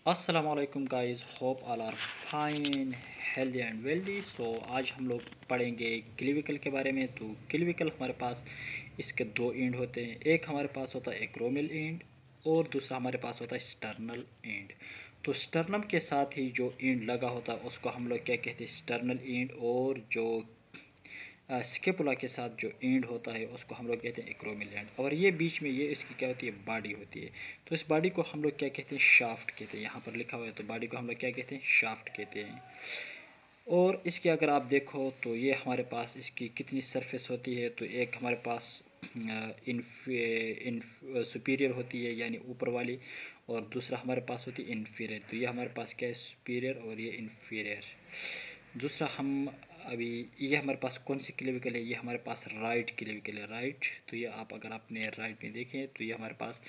अस्सलाम वालेकुम guys, hope all are fine, healthy and wealthy. So आज हम लोग पढ़ेंगे क्लिविकल के बारे में। तो क्लिविकल हमारे पास इसके दो एंड होते हैं। एक हमारे पास होता है एक्रोमियल एंड और दूसरा हमारे पास होता है स्टर्नल एंड। तो स्टर्नम के साथ ही जो एंड लगा होता है उसको हम लोग क्या कहते हैं, स्टर्नल एंड। और जो स्केपुला के साथ जो एंड होता है उसको हम लोग कहते हैं एक्रोमियल एंड। और ये बीच में ये इसकी क्या होती है, बॉडी होती है। तो इस बॉडी को हम लोग क्या कहते हैं, शाफ्ट कहते हैं। यहाँ पर लिखा हुआ है, तो बॉडी को हम लोग क्या कहते हैं, शाफ्ट कहते हैं। और इसके अगर आप देखो तो ये हमारे पास इसकी कितनी सरफेस होती है, तो एक हमारे पास इन सुपीरियर होती है यानी ऊपर वाली, और दूसरा हमारे पास होती है इन्फीरियर। तो ये हमारे पास क्या है, सुपीरियर और ये इन्फीरियर। दूसरा हम अभी ये हमारे पास कौन सी क्लेविकल है, ये हमारे पास राइट क्लेविकल है, राइट। तो ये आप अगर आपने राइट में देखें तो ये हमारे पास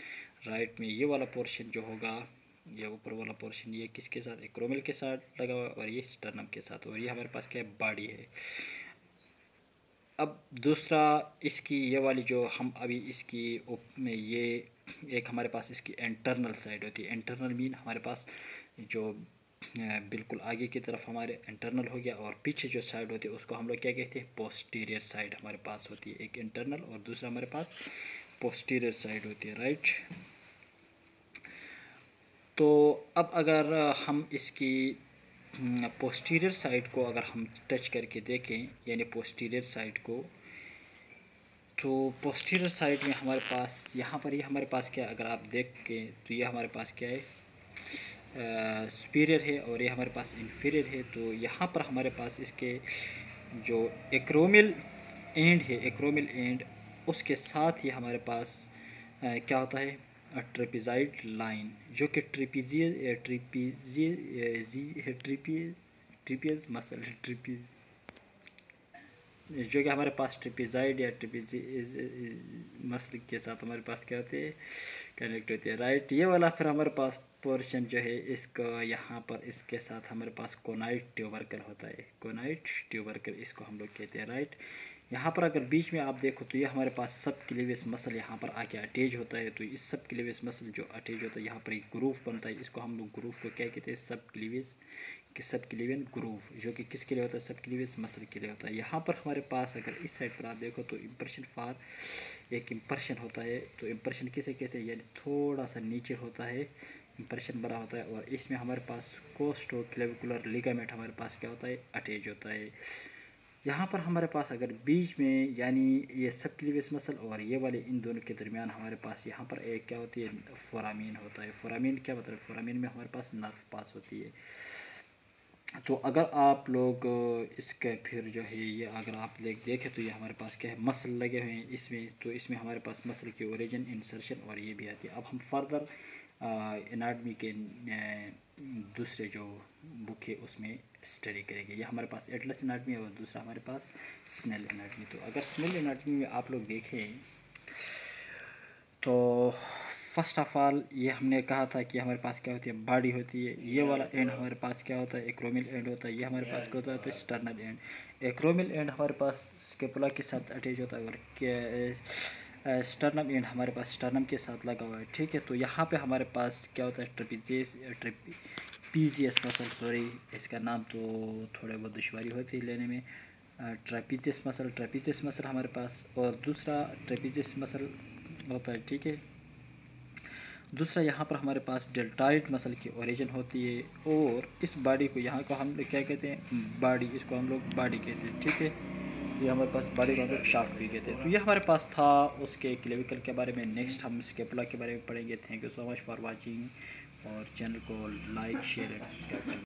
राइट में ये वाला पोर्शन जो होगा, ये ऊपर वाला पोर्शन, ये किसके साथ, एक्रोमियल के साथ लगा हुआ है, और ये स्टर्नम के साथ। और ये हमारे पास क्या है, बॉडी है। अब दूसरा इसकी ये वाली जो हम अभी इसकी में ये एक हमारे पास इसकी इंटरनल साइड होती है। इंटरनल मीन हमारे पास जो बिल्कुल आगे की तरफ हमारे इंटरनल हो गया, और पीछे जो साइड होती है उसको हम लोग क्या कहते हैं, पोस्टीरियर साइड हमारे पास होती है। एक इंटरनल और दूसरा हमारे पास पोस्टीरियर साइड होती है, राइट। तो अब अगर हम इसकी पोस्टीरियर साइड को अगर हम टच करके देखें, यानी पोस्टीरियर साइड को, तो पोस्टीरियर साइड में हमारे पास यहाँ पर ये हमारे पास क्या है, अगर आप देख के तो ये हमारे पास क्या है, सुपीरियर है, और ये हमारे पास इन्फीरियर है। तो यहाँ पर हमारे पास इसके जो एक्रोमियल एंड है, एक्रोमियल एंड उसके साथ ही हमारे पास क्या होता है, ट्रेपेजाइड लाइन, जो कि ट्रिपियस मसल, जो कि हमारे पास ट्रिपेजाइड या मसल के साथ हमारे पास क्या होते हैं, कनेक्ट होते हैं, राइट। ये वाला फिर हमारे पास पोर्शन जो है इसका यहाँ पर इसके साथ हमारे पास कोनाइट ट्यूबरकल होता है, कोनाइट ट्यूबरकल इसको हम लोग कहते हैं, राइट। यहाँ पर अगर बीच में आप देखो तो ये हमारे पास सब क्लीवेज मसल यहाँ पर आके अटैच होता है। तो इस सब क्लीवेज मसल जो अटैच होता है यहाँ पर एक ग्रूव बनता है, इसको हम लोग ग्रूव को क्या कहते हैं, सब क्लीवेज कि सब क्लीवेन ग्रूव, जो कि किसके लिए होता है, सब क्लीवेज मसल के लिए होता है। यहाँ पर हमारे पास अगर इस साइड पर आप देखो तो इम्प्रेशन फार एक इम्प्रेशन होता है। तो इम्प्रेशन किसे कहते हैं, यानी थोड़ा सा नीचे होता है, इम्प्रेशन बड़ा होता है। और इसमें हमारे पास कोस्टोक्लेविकुलर लिगामेंट हमारे पास क्या होता है, अटैच होता है। यहाँ पर हमारे पास अगर बीच में यानी ये सब क्लीवेज मसल और ये वाले इन दोनों के दरमियान हमारे पास यहाँ पर एक क्या होती है, फोरामीन होता है। फोरामीन क्या मतलब, फोरामीन में हमारे पास नर्व पास होती है। तो अगर आप लोग इसके फिर जो है ये अगर आप देखें तो ये हमारे पास क्या है, मसल लगे हुए हैं इसमें। तो इसमें हमारे पास मसल की ओरिजिन, इंसर्शन और ये भी आती है। अब हम फर्दर एनाटमी के दूसरे जो बुक है उसमें स्टडी करेंगे। ये हमारे पास एटलस एनाटमी है और दूसरा हमारे पास स्नेल एनाटमी। तो अगर स्नेल एनाटमी में आप लोग देखें तो फर्स्ट ऑफ ऑल ये हमने कहा था कि हमारे पास क्या होती है, बॉडी होती है। ये वाला एंड हमारे पास क्या होता है, एक्रोमियल एंड होता है। ये हमारे पास क्या होता है, तो स्टर्नल एंड। एक्रोमियल एंड हमारे पास स्केपुला के साथ अटैच होता है, और स्टर्नम एंड हमारे पास स्टर्नम के साथ लगा हुआ है, ठीक है। तो यहाँ पे हमारे पास क्या होता है, ट्रेपीजियस मसल, सॉरी इसका नाम तो थोड़े बहुत दुश्वारी होती है लेने में। ट्रेपीजियस मसल हमारे पास, और दूसरा ट्रेपीजियस मसल होता है, ठीक है। दूसरा यहाँ पर हमारे पास डेल्टाइड मसल की ओरिजिन होती है। और इस बॉडी को यहाँ को हम लोग क्या कहते हैं, बॉडी, इसको हम लोग बॉडी कहते हैं, ठीक है। ये हमारे पास बॉडी को हम लोग शाफ्ट भी कहते हैं। तो ये हमारे पास था उसके क्लेविकल के बारे में। नेक्स्ट हम स्केपुला के बारे में पढ़ेंगे। Thank you so much for watching, और चैनल को लाइक शेयर एंड सब्सक्राइब करें।